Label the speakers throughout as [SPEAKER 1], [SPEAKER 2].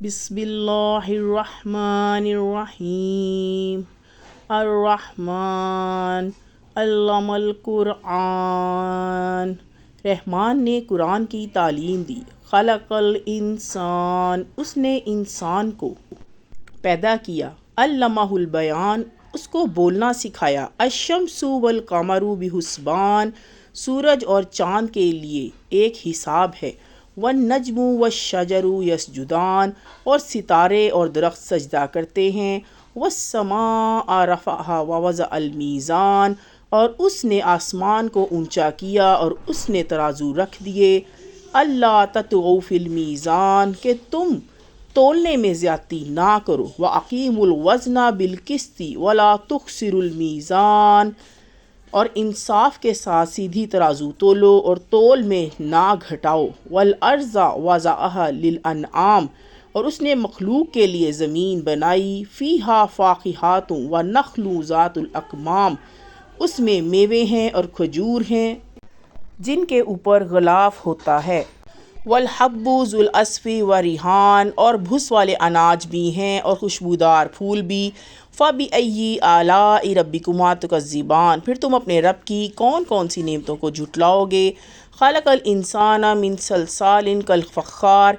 [SPEAKER 1] بسم اللہ الرحمن الرحیم الرحمن علم القرآن، رحمان نے قرآن کی تعلیم دی۔ خلق الانسان، اس نے انسان کو پیدا کیا۔ علمہ البیان، اس کو بولنا سکھایا۔ الشمس والقمر بحسبان، سورج اور چاند کے لیے ایک حساب ہے۔ والنجم والشجر یسجدان، اور ستارے اور درخت سجدہ کرتے ہیں۔ والسماء رفعها ووضع المیزان، اور اس نے آسمان کو اونچا کیا اور اس نے ترازو رکھ دیے۔ اللہ تطغوا فی المیزان، کہ تم تولنے میں زیادتی نہ کرو۔ وَأَقِیمُوا الْوَزْنَ بِالْقِسْطِ وَلَا تُخْسِرُوا الْمِیزَانَ، اور انصاف کے ساتھ سیدھی ترازو تولو اور تول میں نہ گھٹاؤ۔ وَالْأَرْضَ وَضَعَهَا لِلْأَنْعَامِ، اور اس نے مخلوق کے لیے زمین بنائی۔ فِيهَا فَاكِهَةٌ وَالنَّخْلُ ذَاتُ الْأَكْمَامِ، اس میں میوے ہیں اور کھجور ہیں جن کے اوپر غلاف ہوتا ہے۔ والحب ذو العصف والریحان، اور بھس والے اناج بھی ہیں اور خوشبودار پھول بھی۔ فَبِأَيِّ آلَاءِ رَبِّكُمَا تُكَذِّبَانِ، پھر تم اپنے رب کی کون کون سی نعمتوں کو جھٹلاؤ گے۔ خلق الانسان من صلصال کالفخار،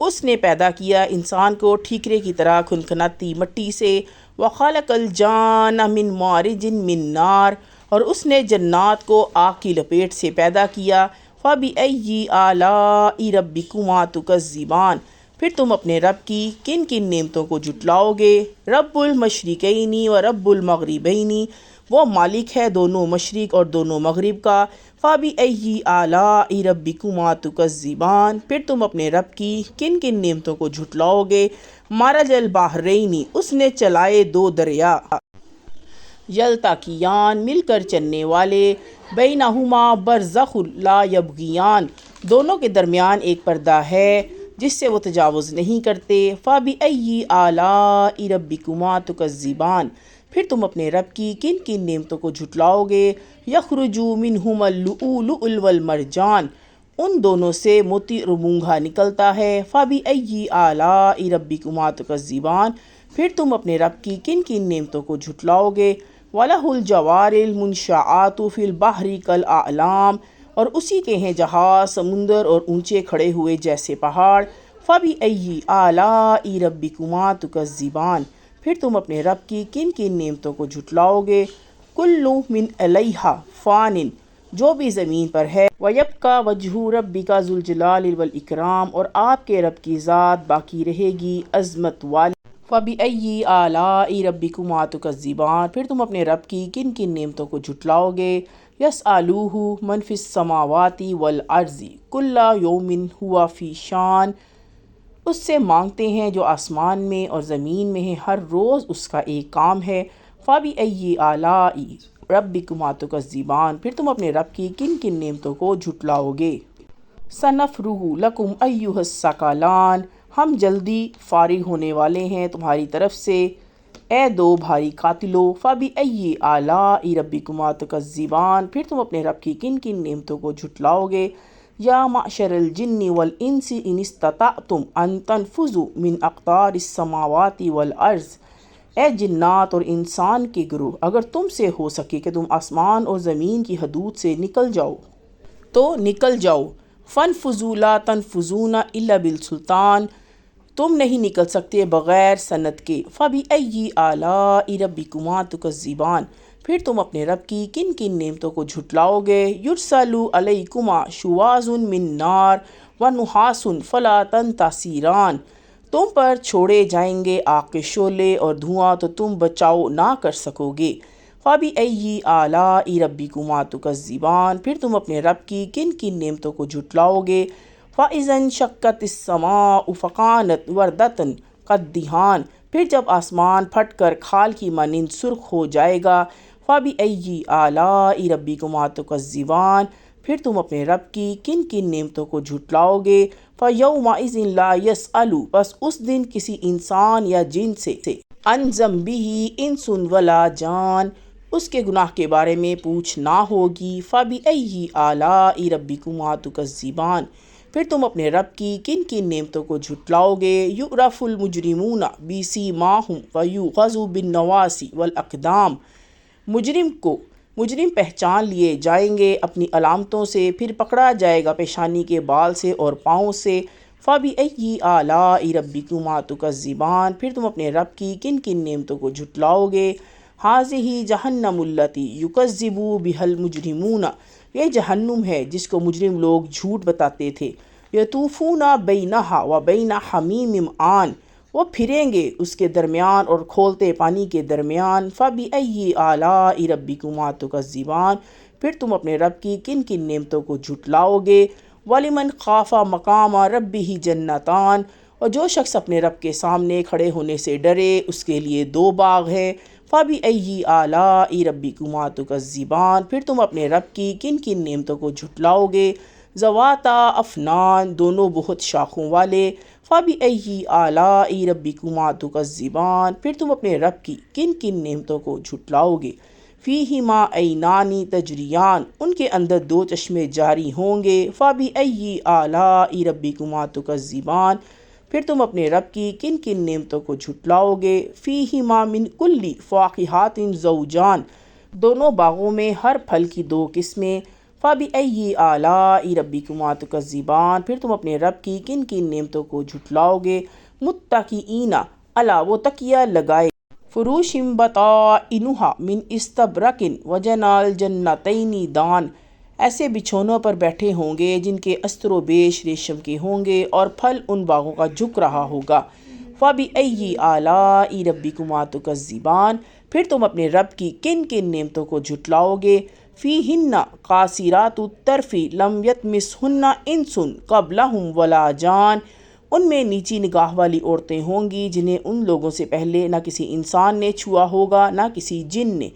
[SPEAKER 1] اس نے پیدا کیا انسان کو ٹھیکرے کی طرح کھنکھناتی مٹی سے۔ وخلق الجان من مارج من نار، اور اس نے جنات کو آگ کی لپیٹ سے پیدا کیا۔ فَبِأَيِّ آلَاءِ رَبِّكُمَا تُكَذِّبَانِ، پھر تم اپنے رب کی کن کن نعمتوں کو جھٹلاؤ گے۔ رب المشرقین و رب المغربین، وہ مالک ہے دونوں مشرق اور دونوں مغرب کا۔ فَبِأَيِّ آلَاءِ رَبِّكُمَا تُكَذِّبَانِ، پھر تم اپنے رب کی کن کن نعمتوں کو جھٹلاؤ گے۔ مرج البحرین، اس نے چلائے دو دریا۔ یلتقیان، مل کر چلنے والے۔ بینہما برزخ لا یبغیان، دونوں کے درمیان ایک پردہ ہے جس سے وہ تجاوز نہیں کرتے۔ فَبِأَيِّ آلَاءِ رَبِّكُمَا تُكَذِّبَانِ، پھر تم اپنے رب کی کن کن نعمتوں کو جھٹلاؤ گے۔ یخرج منہما اللؤلؤ والمرجان، ان دونوں سے موتی اور مونگھا نکلتا ہے۔ فَبِأَيِّ آلَاءِ رَبِّكُمَا تُكَذِّبَانِ، پھر تم اپنے رب کی کن کن نعمتوں کو جھٹلاؤ گے۔ وَلَهُ الْجَوَارِ الْمُنشَآتُ فِي الْبَحْرِ كَالْأَعْلَامِ، اور اسی کے ہیں جہاز سمندر اور اونچے کھڑے ہوئے جیسے پہاڑ۔ فَبِأَيِّ آلَاءِ رَبِّكُمَا تُكَذِّبَانِ، پھر تم اپنے رب کی کن کن نعمتوں کو جھٹلاؤ گے۔ كُلُّ مِنْ عَلَيْهَا فَانٍ، جو بھی زمین پر ہے۔ وَيَبْقَى وَجْهُ رَبِّكَ ذُو الْجَلَالِ وَالْإِكْرَامِ، اور آپ کے رب کی ذات باقی رہے گی عظمت والی۔ فَبِأَيِّ آلَاءِ رَبِّكُمَا تُكَذِّبَانِ، پھر تم اپنے رب کی کن کن نعمتوں کو جھٹلاؤ گے۔ يَسْأَلُوهُ مَنْ فِي السَّمَاوَاتِ وَالْأَرْضِ كُلَّ يَوْمٍ هُوَ فِي شَأْنٍ، اس سے مانگتے ہیں جو آسمان میں اور زمین میں ہیں، ہر روز اس کا ایک کام ہے۔ فَبِأَيِّ آلَاءِ رَبِّكُمَا تُكَذِّبَانِ، پھر تم اپنے رب کی کن کن نعمتوں کو جھٹلاؤ گے۔ سَنَفْرُغُ لَكُمْ أَيُّهَ الثَّقَلَانِ، ہم جلدی فارغ ہونے والے ہیں تمہاری طرف سے اے دو بھاری قاتلو۔ فَبِأَيِّ آلَاءِ رَبِّكُمَا تُكَذِّبَانِ، پھر تم اپنے رب کی کن کن نعمتوں کو جھٹلاؤ گے۔ یا معشر الجن والانس ان استطعتم ان تنفذوا من اقطار السماوات والارض، اے جنات اور انسان کے گروہ، اگر تم سے ہو سکے کہ تم آسمان اور زمین کی حدود سے نکل جاؤ تو نکل جاؤ۔ فَانفُذُوا لَا تَنفُذُونَ إِلَّا بِالسُّلْطَانِ، تم نہیں نکل سکتے بغیر سند کے۔ فَبِأَيِّ آلَاءِ رَبِّكُمَا تُكَذِّبَانِ، پھر تم اپنے رب کی کن کن نعمتوں کو جھٹلاؤ گے۔ يُرْسَلُ عَلَيْكُمَا شُوَاظٌ مِّن نَارٍ وَنُحَاسٌ فَلَا تَنتَصِرَانِ، تم پر چھوڑے جائیں گے آگ کے شعلے اور دھواں تو تم بچاؤ نہ کر سکو گے۔ فَبِأَيِّ آلَاءِ رَبِّكُمَا تُكَذِّبَانِ، پھر تم اپنے رب کی کن کن نعمتوں کو جھٹلاؤ گے۔ فَإِذَا انشَقَّتِ السَّمَاءُ فَكَانَتْ وَرْدَةً كَالدِّهَانِ، پھر جب آسمان پھٹ کر کھال کی مانند سرخ ہو جائے گا۔ فَبِأَيِّ آلَاءِ رَبِّكُمَا تُكَذِّبَانِ، پھر تم اپنے رب کی کن کن نعمتوں کو جھٹلاؤ گے۔ فَيَوْمَئِذٍ لَا يَسْأَلُ، بس اس دن کسی انسان یا جن سے عن ذنبہ انس ولا جان، اس کے گناہ کے بارے میں پوچھ نہ ہوگی۔ فَبِأَيِّ آلَاءِ رَبِّكُمَا تُكَذِّبَانِ، پھر تم اپنے رب کی کن کن نعمتوں کو جھٹلاؤ گے۔ یعرف المجرمون بسیماہم ویؤخذ بالنواصی والاقدام، مجرم پہچان لیے جائیں گے اپنی علامتوں سے، پھر پکڑا جائے گا پیشانی کے بال سے اور پاؤں سے۔ فَبِأَيِّ آلَاءِ رَبِّكُمَا تُكَذِّبَانِ، پھر تم اپنے رب کی کن کن نعمتوں کو جھٹلاؤ گے۔ هَٰذِهِ جَهَنَّمُ الَّتِي يُكَذِّبُ بِهَا الْمُجْرِمُونَ، یہ جہنم ہے جس کو مجرم لوگ جھوٹ بتاتے تھے۔ يَطُوفُونَ بَيْنَهَا وَبَيْنَ حَمِيمٍ آن، وہ پھریں گے اس کے درمیان اور کھولتے پانی کے درمیان۔ فَبِأَيِّ آلَاءِ رَبِّكُمَا تُكَذِّبَانِ، پھر تم اپنے رب کی کن کن نعمتوں کو جھٹلاؤ گے۔ وَلِمَنْ خَافَ مَقَامَ رَبِّهِ جَنَّتَانِ، اور جو شخص اپنے رب کے سامنے کھڑے ہونے سے ڈرے اس کے لیے دو باغ ہیں۔ فَبِأَيِّ آلَاءِ رَبِّكُمَا تُكَذِّبَانِ، پھر تم اپنے رب کی کن کن نعمتوں کو جھٹلاؤ گے۔ ذَوَاتَا أَفْنَانٍ، دونوں بہت شاخوں والے۔ فَبِأَيِّ آلَاءِ رَبِّكُمَا تُكَذِّبَانِ، پھر تم اپنے رب کی کن کن نعمتوں کو جھٹلاؤ گے۔ فِيهِمَا عَيْنَانِ تَجْرِيَانِ، ان کے اندر دو چشمے جاری ہوں گے۔ فَبِأَيِّ آلَاءِ رَبِّكُمَا تُكَذِّبَانِ، پھر تم اپنے رب کی کن کن نعمتوں کو جھٹلاؤ گے۔ فِيهِمَا مِن كُلِّ فَاكِهَةٍ زَوْجَانِ، دونوں باغوں میں ہر پھل کی دو قسمیں۔ فَبِأَيِّ آلَاءِ رَبِّكُمَا تُكَذِّبَانِ، پھر تم اپنے رب کی کن کن نعمتوں کو جھٹلاؤ گے۔ مُتَّكِئِينَ عَلَىٰ، وہ تکیہ لگائے، فُرُوشٍ بَطَائِنُهَا مِنْ إِسْتَبْرَقٍ وَجَنَى الْجَنَّتَيْنِ دَانٍ، ایسے بچھونوں پر بیٹھے ہوں گے جن کے استر و بیش ریشم کے ہوں گے اور پھل ان باغوں کا جھک رہا ہوگا۔ فَبِأَيِّ آلَاءِ رَبِّكُمَا تُكَذِّبَانِ، پھر تم اپنے رب کی کن کن نعمتوں کو جھٹلاؤ گے۔ فِيهِنَّ قَاصِرَاتُ الطَّرْفِ لَمْ يَطْمِثْهُنَّ إِنسٌ قَبْلَهُمْ وَلَا جَانٌ، ان میں نیچی نگاہ والی عورتیں ہوں گی جنہیں ان لوگوں سے پہلے نہ کسی انسان نے چھوا ہوگا نہ کسی جن نے۔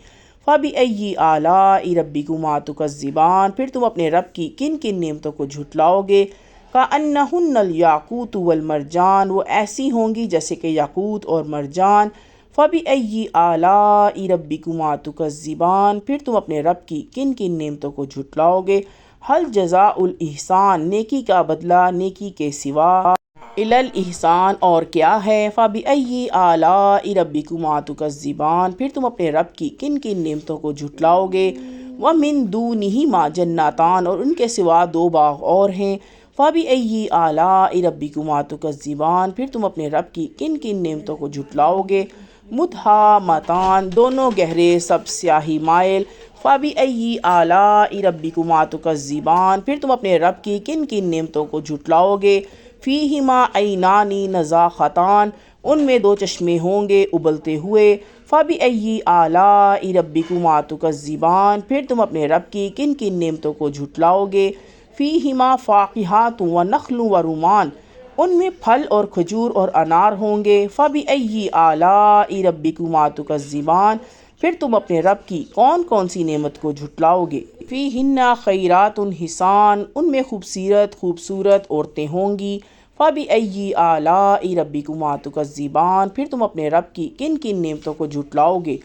[SPEAKER 1] فَبِأَيِّ آلَاءِ رَبِّكُمَا تُكَذِّبَانِ، پھر تم اپنے رب کی کن کن نعمتوں کو جھٹلاؤ گے۔ كَأَنَّهُنَّ الْيَاقُوتُ وَالْمَرْجَانُ، وہ ایسی ہوں گی جیسے کہ یاقوت اور مرجان۔ فَبِأَيِّ آلَاءِ رَبِّكُمَا تُكَذِّبَانِ، پھر تم اپنے رب کی کن کن نعمتوں کو جھٹلاؤ گے۔ هَلْ جَزَاءُ الْإِحْسَانِ، نیکی کا بدلہ نیکی کے سوا، إِلَى الْإِحْسَانِ، اور کیا ہے۔ فَبِأَيِّ آلَاءِ رَبِّكُمَا تُكَذِّبَانِ، پھر تم اپنے رب کی کن کن نعمتوں کو جھٹلاؤ گے۔ وَمِن دُونِهِمَا جَنَّتَانِ، اور ان کے سوا دو باغ اور ہیں۔ فَبِأَيِّ آلَاءِ رَبِّكُمَا تُكَذِّبَانِ، پھر تم اپنے رب کی کن کن نعمتوں کو جھٹلاؤ گے۔ مُدْحَامَّتَانِ، دونوں گہرے سب سیاہی مائل۔ فَبِأَيِّ آلَاءِ رَبِّكُمَا تُكَذِّبَانِ، پھر تم اپنے رب کی کن کن نعمتوں کو جھٹلاؤ گے۔ فِيهِمَا عَيْنَانِ نَضَاخَتَانِ، ان میں دو چشمے ہوں گے ابلتے ہوئے۔ فَبِأَيِّ آلَاءِ رَبِّكُمَا تُكَذِّبَانِ، پھر تم اپنے رب کی کن کن نعمتوں کو جھٹلاؤ گے۔ فِيهِمَا فَاكِهَةٌ وَنَخْلٌ وَرُمَّانٌ، ان میں پھل اور کھجور اور انار ہوں گے۔ فَبِأَيِّ آلَاءِ رَبِّكُمَا تُكَذِّبَانِ، پھر تم اپنے رب کی کون کون سی نعمت کو جھٹلاؤ گے۔ فِيهِنَّ خَيْرَاتٌ حِسَانٌ، ان میں خوبصورت عورتیں ہوں گی۔ فَبِأَيِّ آلَاءِ رَبِّكُمَا تُكَذِّبَانِ، پھر تم اپنے رب کی کن کن نعمتوں کو جھٹلاؤ گے۔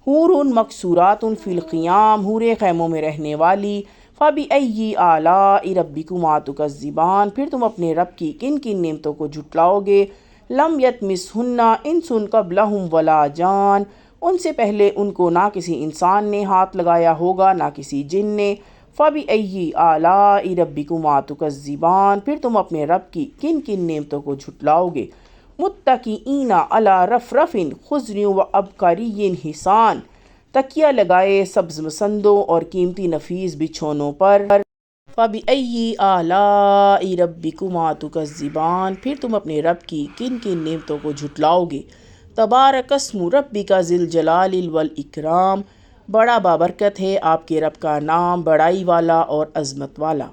[SPEAKER 1] حُورٌ مَقْصُورَاتٌ فِي الْخِيَامِ، حوریں خیموں میں رہنے والی۔ فَبِأَيِّ آلَاءِ رَبِّكُمَا تُكَذِّبَانِ، پھر تم اپنے رب کی کن کن نعمتوں کو جھٹلاؤ گے۔ لَمْ يَطْمِثْهُنَّ إِنسٌ قَبْلَهُمْ وَلَا جَانٌ، ان سے پہلے ان کو نہ کسی انسان نے ہاتھ لگایا ہوگا نہ کسی جن نے۔ فَبِأَيِّ آلَاءِ رَبِّكُمَا تُكَذِّبَانِ، پھر تم اپنے رب کی کن کن نعمتوں کو جھٹلاؤ گے۔ مُتَّكِئِينَ عَلَىٰ رَفْرَفٍ خُضْرٍ وَأَبْقَرِيٍّ حِسَانٍ، تکیہ لگائے سبز مسندوں اور قیمتی نفیس بچھونوں پر۔ فَبِأَيِّ آلَاءِ رَبِّكُمَا تُكَذِّبَانِ، پھر تم اپنے رب کی کن کن نعمتوں کو جھٹلاؤ گے۔ تبارک اسم ربک ذی الجلال والاکرام، بڑا بابرکت ہے آپ کے رب کا نام، بڑائی والا اور عظمت والا۔